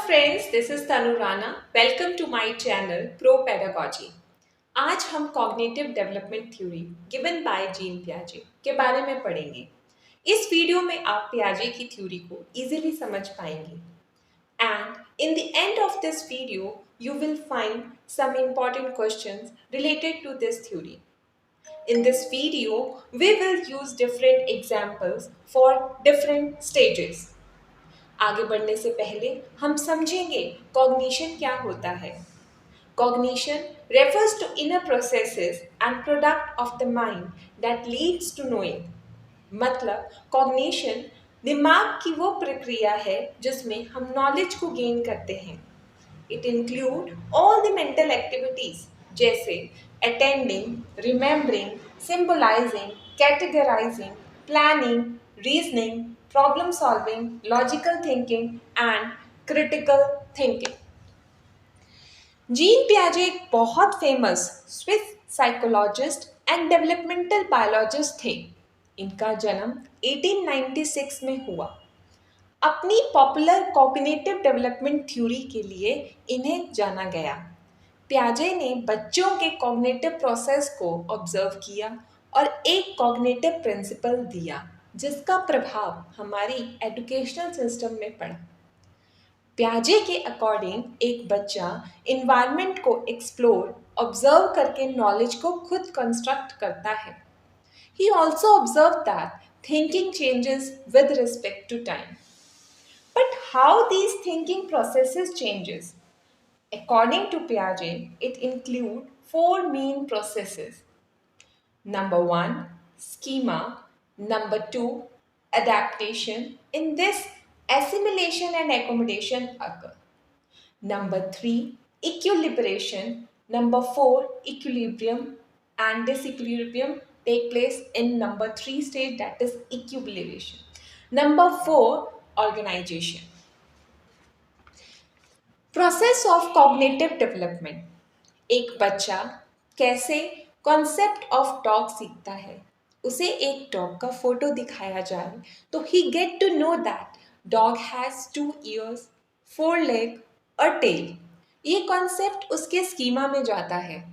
Friends, this is Tanu Rana. Welcome to my channel pro pedagogy. आज हम cognitive development theory given by Jean पियाजे के बारे में पढ़ेंगे। इस वीडियो में आप पियाजे की थ्योरी को इजीली समझ पाएंगे। And in the end of this video, you will find some important questions related to this theory. In this video, we will use different examples for different stages. आगे बढ़ने से पहले हम समझेंगे कॉग्निशन क्या होता है। Cognition refers to inner processes and product of the mind that leads to knowing। मतलब कॉग्निशन दिमाग की वो प्रक्रिया है जिसमें हम नॉलेज को गेन करते हैं। It include all the mental activities जैसे attending, remembering, symbolising, categorising, planning, reasoning, problem solving, logical thinking and critical thinking. Jean पियाजे एक बहुत famous Swiss psychologist and developmental biologist थे। इनका जन्म 1896 में हुआ। अपनी पॉपुलर कॉग्निटिव डेवलपमेंट थ्योरी के लिए इन्हें जाना गया। पियाजे ने बच्चों के कॉग्निटिव प्रोसेस को ऑब्जर्व किया और एक कॉग्निटिव प्रिंसिपल दिया जिसका प्रभाव हमारी एजुकेशनल सिस्टम में पड़ा। पियाजे के अकॉर्डिंग एक बच्चा इन्वायरमेंट को एक्सप्लोर, ऑब्जर्व करके नॉलेज को खुद कंस्ट्रक्ट करता है। He also observed that thinking changes with respect to time. But how these thinking processes changes? According to Piaget, it include four main processes. Number one, schema. Number two, adaptation. In this, assimilation and accommodation occur. Number three, equilibration. Number four, equilibrium. And this equilibrium take place in number three stage, that is equilibration. Number four, organization. Process of cognitive development. एक बच्चा कैसे concept of dog सीखता है। उसे एक dog का photo दिखाया जाए तो ही get to know that dog has 2 ears, 4 legs और टेल। ये कॉन्सेप्ट उसके स्कीमा में जाता है।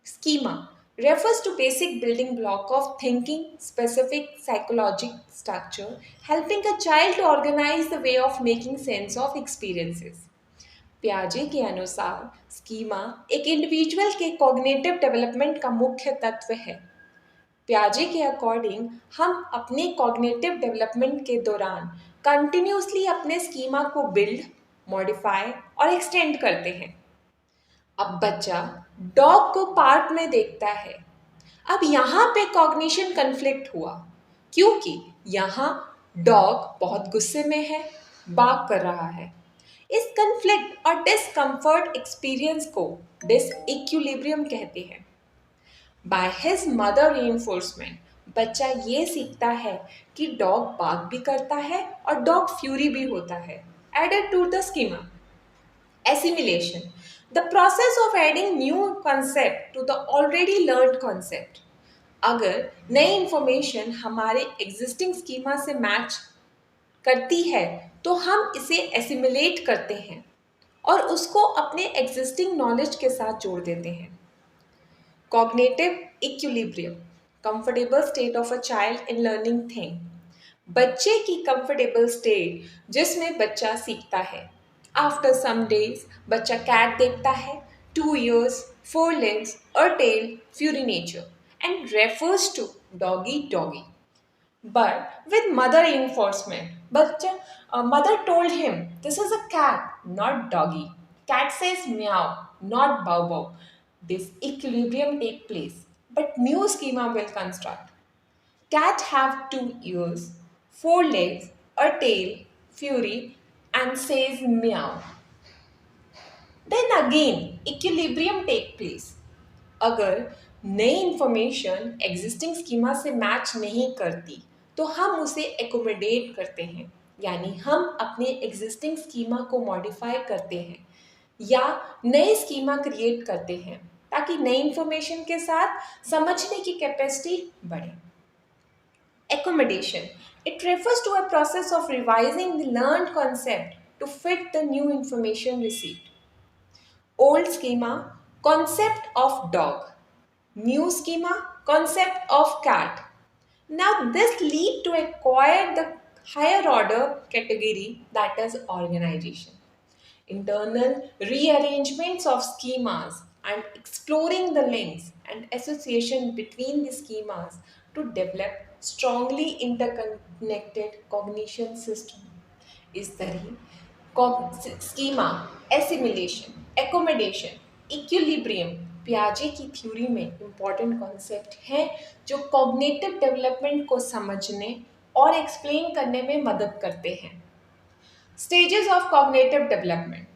Schema refers to basic building block of thinking, specific psychological structure, helping a child to organize the way of making sense of experiences. पियाजे के अनुसार schema एक individual के कॉग्निटिव डेवलपमेंट का मुख्य तत्व है। पियाजे के अकॉर्डिंग हम अपने कॉग्निटिव डेवलपमेंट के दौरान कंटिन्यूसली अपने स्कीमा को बिल्ड, मॉडिफाई और एक्सटेंड करते हैं। अब बच्चा डॉग को पार्क में देखता है। अब यहाँ पे कॉग्निशन कन्फ्लिक्ट हुआ क्योंकि यहाँ डॉग बहुत गुस्से में है, बार्क कर रहा है। इस कन्फ्लिक्ट और डिसकम्फर्ट एक्सपीरियंस को डिसइक्विलिब्रियम कहते हैं। बाय हिज मदर रीइंफोर्समेंट बच्चा ये सीखता है कि डॉग बार्क भी करता है और डॉग फ्यूरी भी होता है। Added to the schema. Assimilation, the process of adding new concept to the already learned concept. अगर नई इंफॉर्मेशन हमारे एग्जिस्टिंग स्कीमा से मैच करती है तो हम इसे एसिमिलेट करते हैं और उसको अपने एग्जिस्टिंग नॉलेज के साथ जोड़ देते हैं। Cognitive equilibrium, comfortable state of a child in learning thing. बच्चे की कंफर्टेबल स्टेट जिसमें बच्चा सीखता है। आफ्टर सम डेज बच्चा कैट देखता है, 2 ears, 4 legs और tail, fury nature, and refers to doggy. But with mother reinforcement, mother told him this is a cat, not doggy. Cat says meow, not bow bow. This equilibrium take place, but new schema will construct. Cat have 2 ears, 4 legs, a tail, fury, and says meow. Then again equilibrium take place. अगर नई information existing schema से match नहीं करती तो हम उसे accommodate करते हैं, यानी हम अपने एग्जिस्टिंग स्कीमा को मॉडिफाई करते हैं या नए स्कीमा क्रिएट करते हैं ताकि नई इंफॉर्मेशन के साथ समझने की कैपेसिटी बढ़े। Accommodation. It refers to a process of revising the learned concept to fit the new information received. Old schema, concept of dog. New schema, concept of cat. Now this lead to acquire the higher order category, that is organization. Internal rearrangements of schemas and exploring the links and association between the schemas to develop strongly interconnected cognition system. इस तरह schema, assimilation, accommodation, equilibrium पियाजे की theory में important concept हैं जो cognitive development को समझने और explain करने में मदद करते हैं. Stages of cognitive development.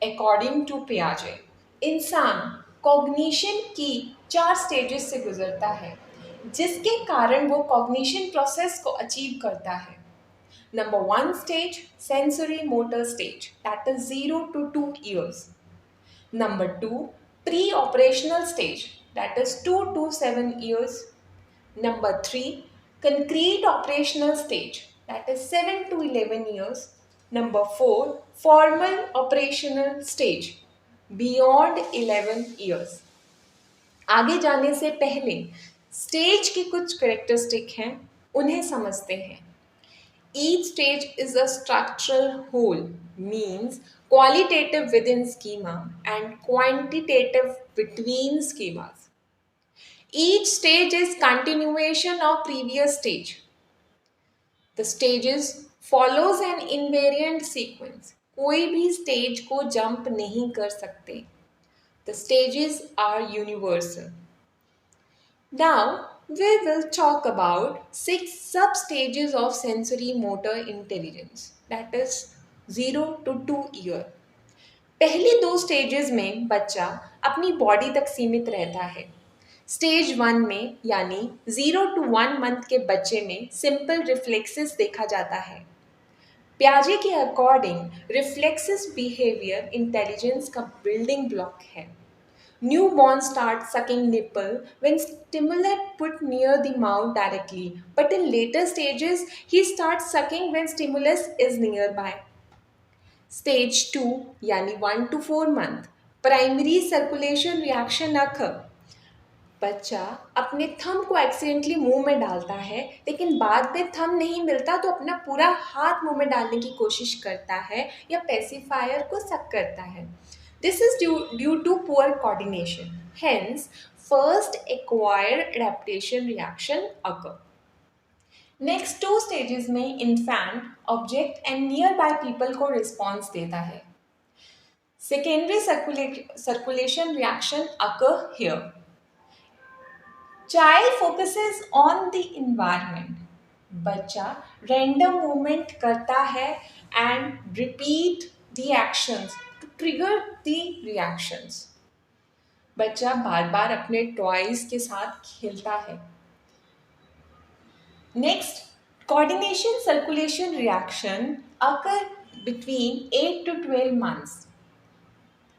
According to Piaget, इंसान कॉग्निशन की 4 स्टेजेस से गुजरता है जिसके कारण वो कॉग्निशन प्रोसेस को अचीव करता है. Number 1 stage, sensory motor stage, that is 0 to 2 years. Number 2, pre-operational stage, that is 2 to 7 years. Number 3, concrete operational stage, that is 7 to 11 years. Number 4, formal operational stage, beyond 11 years. आगे जाने से पहले stage की कुछ characteristic हैं, उन्हें समझते हैं. Each stage is a structural whole, means qualitative within schema and quantitative between schemas. Each stage is continuation of previous stage. The stages follows an invariant sequence. कोई भी stage को jump नहीं कर सकते. The stages are universal. Now we will talk about 6 sub-stages of sensory motor intelligence, that is 0 to 2 year. पहली 2 stages में बच्चा अपनी बॉडी तक सीमित रहता है. स्टेज 1 में यानी 0 to 1 मंथ के बच्चे में सिंपल रिफ्लेक्सेस देखा जाता है. पियाजे के अकॉर्डिंग रिफ्लेक्सेस बिहेवियर इंटेलिजेंस का बिल्डिंग ब्लॉक है. Newborn start sucking nipple when stimulant put near the mouth directly, but in later stages he starts sucking when stimulus is nearby. Stage 2 यानी 1 to 4 month, primary circulation reaction occur. बच्चा अपने thumb को accidentally मुंह में डालता है, लेकिन बाद में थंब नहीं मिलता तो अपना पूरा हाथ मुंह में डालने की कोशिश करता है या पेसिफायर को सक करता है. This is due to poor coordination. Hence, first acquired adaptation reaction occur. Next 2 stages में infant, object and nearby people को response देता है. Secondary circulation reaction occur here. Child focuses on the environment. बच्चा random movement करता है and repeat the actions to trigger the reactions. बच्चा बार बार अपने toys के साथ खेलता है. Next, coordination circulation reaction occur between 8 to 12 months.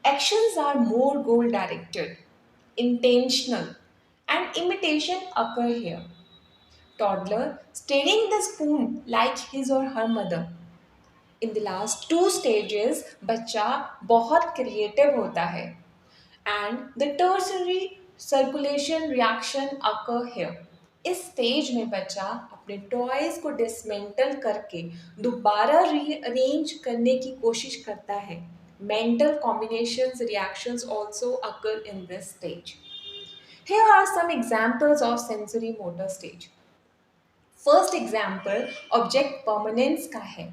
Actions are more goal directed, intentional, and imitation occur here. Toddler stealing the spoon like his or her mother. In the last 2 stages, बच्चा बहुत creative होता है. And the tertiary circulation reaction occur here. इस stage में बच्चा अपने toys को dismantle करके दोबारा रीअरेंज करने की कोशिश करता है. Mental combinations reactions also occur in this stage. Here are some examples of sensory motor stage. First example, object permanence का है.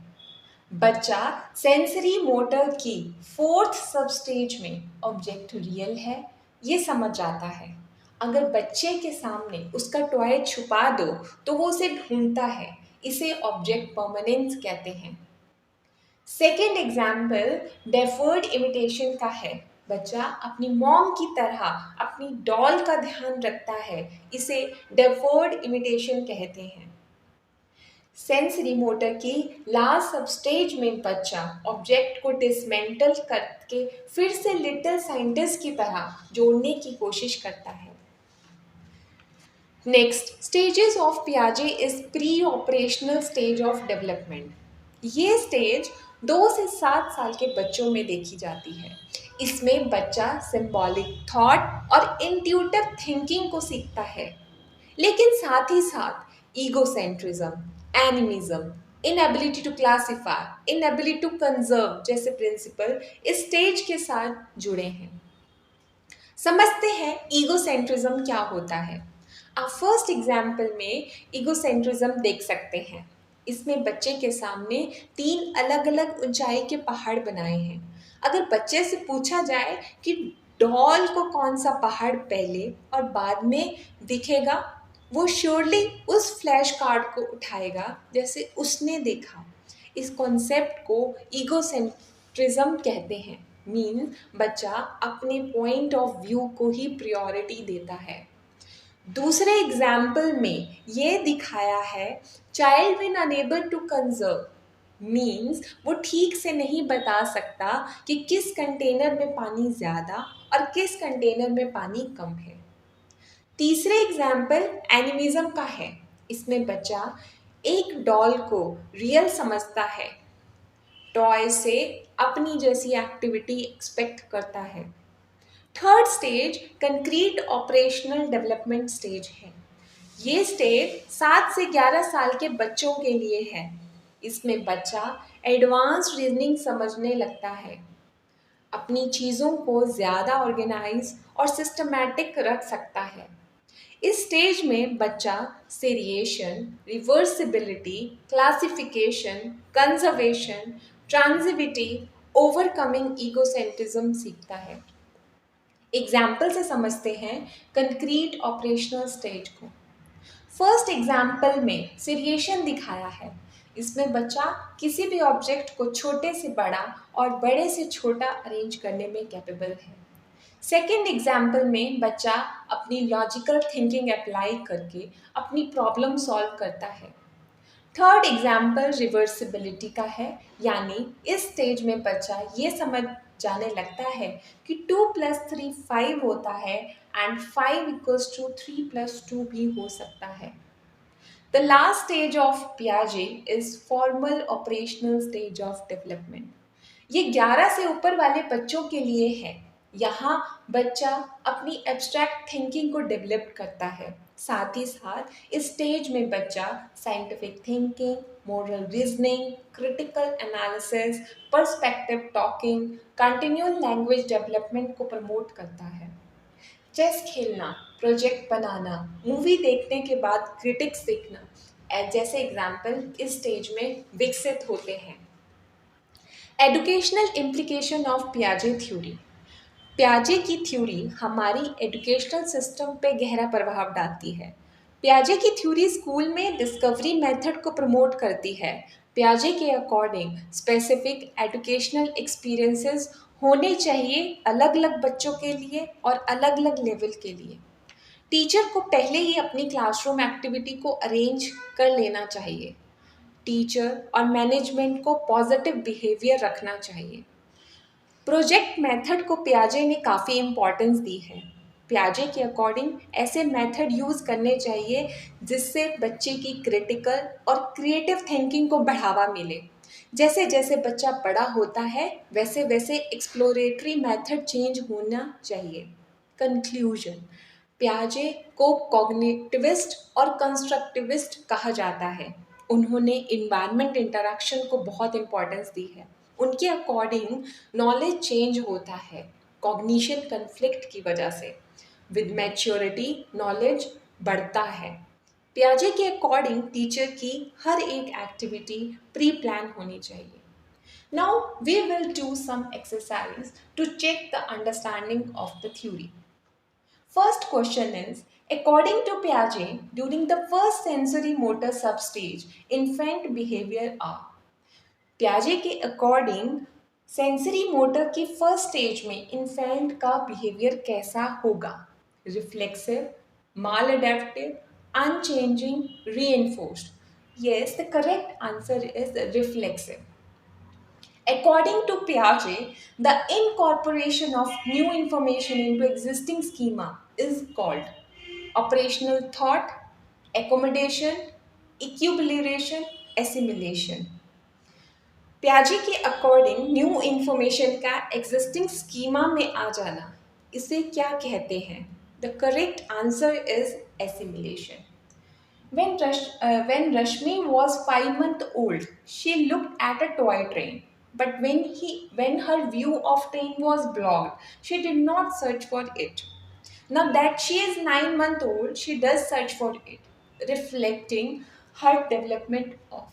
बच्चा सेंसरी मोटर की 4th सब स्टेज में ऑब्जेक्ट रियल है ये समझ जाता है. अगर बच्चे के सामने उसका टॉय छुपा दो तो वो उसे ढूंढता है. इसे ऑब्जेक्ट परमानेंस कहते हैं. सेकेंड एग्जाम्पल डेफर्ड इमिटेशन का है. बच्चा अपनी मॉम की तरह अपनी डॉल का ध्यान रखता है. इसे डेफर्ड इमिटेशन कहते हैं. सेंसरी मोटर की लास्ट सब स्टेज में बच्चा ऑब्जेक्ट को डिसमेंटल करके फिर से लिटिल साइंटिस्ट की तरह जोड़ने की कोशिश करता है. नेक्स्ट स्टेजेस ऑफ पियाजे is pre operational stage of development. ये स्टेज 2 से 7 साल के बच्चों में देखी जाती है। इसमें बच्चा सिंबॉलिक थॉट और इंट्यूटिव थिंकिंग को सीखता है, लेकिन साथ ही साथ egocentrism, animism, inability to classify, inability to conserve जैसे प्रिंसिपल इस स्टेज के साथ जुड़े हैं। समझते हैं ईगोसेंट्रिज्म क्या होता है। आप फर्स्ट एग्जाम्पल में ईगोसेंट्रिज्म देख सकते हैं। इसमें बच्चे के सामने 3 अलग अलग ऊंचाई के पहाड़ बनाए हैं। अगर बच्चे से पूछा जाए कि डॉल को कौन सा पहाड़ पहले और बाद में दिखेगा, वो श्योरली उस फ्लैश कार्ड को उठाएगा जैसे उसने देखा। इस कॉन्सेप्ट को ईगोसेंट्रिज्म कहते हैं। मीन बच्चा अपने पॉइंट ऑफ व्यू को ही प्रायोरिटी देता है। दूसरे एग्जाम्पल में ये दिखाया है child when unable to conserve means वो ठीक से नहीं बता सकता कि किस कंटेनर में पानी ज़्यादा और किस कंटेनर में पानी कम है। तीसरे एग्जाम्पल एनिमिज्म का है। इसमें बच्चा एक डॉल को रियल समझता है, टॉय से अपनी जैसी एक्टिविटी एक्सपेक्ट करता है। Third stage concrete operational development stage है। ये स्टेज 7 से 11 साल के बच्चों के लिए है। इसमें बच्चा एडवांस रीजनिंग समझने लगता है, अपनी चीज़ों को ज़्यादा ऑर्गेनाइज और सिस्टमैटिक रख सकता है। इस स्टेज में बच्चा seriation, reversibility, classification, conservation, transitivity, overcoming egocentrism सीखता है। एग्जाम्पल से समझते हैं कंक्रीट ऑपरेशनल स्टेज को। फर्स्ट एग्जाम्पल में सीरिएशन दिखाया है। इसमें बच्चा किसी भी ऑब्जेक्ट को छोटे से बड़ा और बड़े से छोटा अरेंज करने में कैपेबल है। सेकेंड एग्जाम्पल में बच्चा अपनी लॉजिकल थिंकिंग अप्लाई करके अपनी प्रॉब्लम सॉल्व करता है। थर्ड एग्जाम्पल रिवर्सिबिलिटी का है, यानी इस स्टेज में बच्चा ये समझ जाने लगता है कि 2+3 5 होता है एंड 5=3+2 भी हो सकता है। The last stage of Piaget is formal operational stage of development. ये 11 से ऊपर वाले बच्चों के लिए है। यहाँ बच्चा अपनी एब्स्ट्रैक्ट थिंकिंग को डेवलप करता है। साथ ही साथ इस स्टेज में बच्चा scientific thinking, moral reasoning, critical analysis, perspective talking, continual language development को प्रमोट करता है। चेस खेलना, प्रोजेक्ट बनाना, मूवी देखने के बाद क्रिटिक्स सीखना जैसे एग्जाम्पल इस स्टेज में विकसित होते हैं। एजुकेशनल इम्प्लीकेशन ऑफ पियाजे थ्योरी। पियाजे की थ्योरी हमारी एजुकेशनल सिस्टम पे गहरा प्रभाव डालती है। पियाजे की थ्योरी स्कूल में डिस्कवरी मेथड को प्रमोट करती है। पियाजे के अकॉर्डिंग स्पेसिफिक एजुकेशनल एक्सपीरियंसेस होने चाहिए अलग अलग बच्चों के लिए और अलग अलग लेवल के लिए। टीचर को पहले ही अपनी क्लासरूम एक्टिविटी को अरेंज कर लेना चाहिए। टीचर और मैनेजमेंट को पॉजिटिव बिहेवियर रखना चाहिए। प्रोजेक्ट मेथड को पियाजे ने काफ़ी इम्पोर्टेंस दी है। पियाजे के अकॉर्डिंग ऐसे मेथड यूज़ करने चाहिए जिससे बच्चे की क्रिटिकल और क्रिएटिव थिंकिंग को बढ़ावा मिले। जैसे जैसे बच्चा बड़ा होता है वैसे वैसे एक्सप्लोरेटरी मेथड चेंज होना चाहिए। कंक्लूजन, पियाजे को कॉग्निटिविस्ट और कंस्ट्रक्टिविस्ट कहा जाता है। उन्होंने इन्वायरमेंट इंटरेक्शन को बहुत इम्पोर्टेंस दी है। उनके अकॉर्डिंग नॉलेज चेंज होता है कॉग्निशन कन्फ्लिक्ट की वजह से। विद मैच्योरिटी नॉलेज बढ़ता है। पियाजे के अकॉर्डिंग टीचर की हर एक एक्टिविटी प्री प्लान होनी चाहिए। Now we will do some exercise to check the understanding of the theory. First question is, according to Piaget, during the first sensory motor substage, infant behavior are. पियाजे के according sensory motor की first stage में infant का behaviour कैसा होगा? Reflexive, mall adaptive, unchanging, reinforced. Yes, the correct answer is reflexive. According to Piaget, the incorporation of new information into existing schema is called operational thought, accommodation, equilibration, assimilation. प्याजे के according new information का existing schema में आ जाना, इसे क्या कहते हैं? The correct answer is assimilation. When Rashmi was 5 months old, she looked at a toy train. But when her view of train was blocked, she did not search for it. Now that she is 9 months old, she does search for it, reflecting her development of.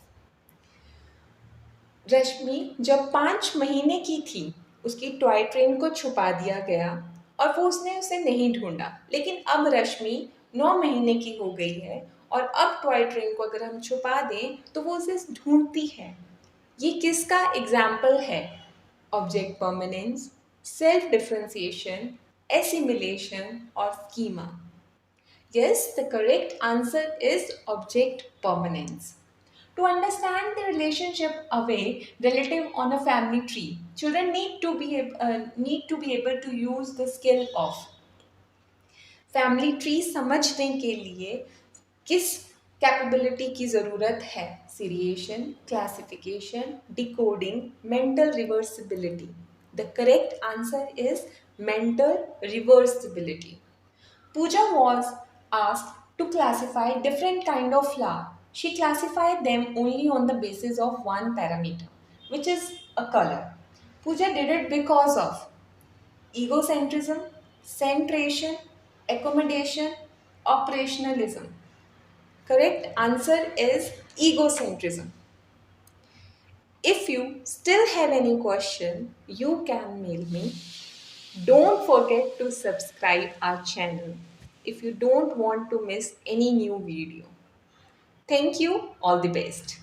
रश्मि जब 5 महीने की थी, उसकी toy train को छुपा दिया गया और वो उसने उसे नहीं ढूंढा. लेकिन अब रश्मि 9 महीने की हो गई है और अब टॉय ट्रेन को अगर हम छुपा दें तो वो उसे ढूंढती है. ये किसका एग्जाम्पल है? Object permanence, self differentiation, assimilation और schema. Yes, the correct answer is object permanence. To understand the relationship away relative on a family tree, children need to be able to use the skill of family tree समझने के लिए किस capability की ज़रूरत है? Seriation, classification, decoding, mental reversibility. The correct answer is mental reversibility. Pooja was asked to classify different kind of flower. She classified them only on the basis of one parameter, which is a color. Pooja did it because of egocentrism, centration, accommodation, operationalism. Correct answer is egocentrism. If you still have any question, you can mail me. Don't forget to subscribe our channel if you don't want to miss any new video. Thank you. All the best.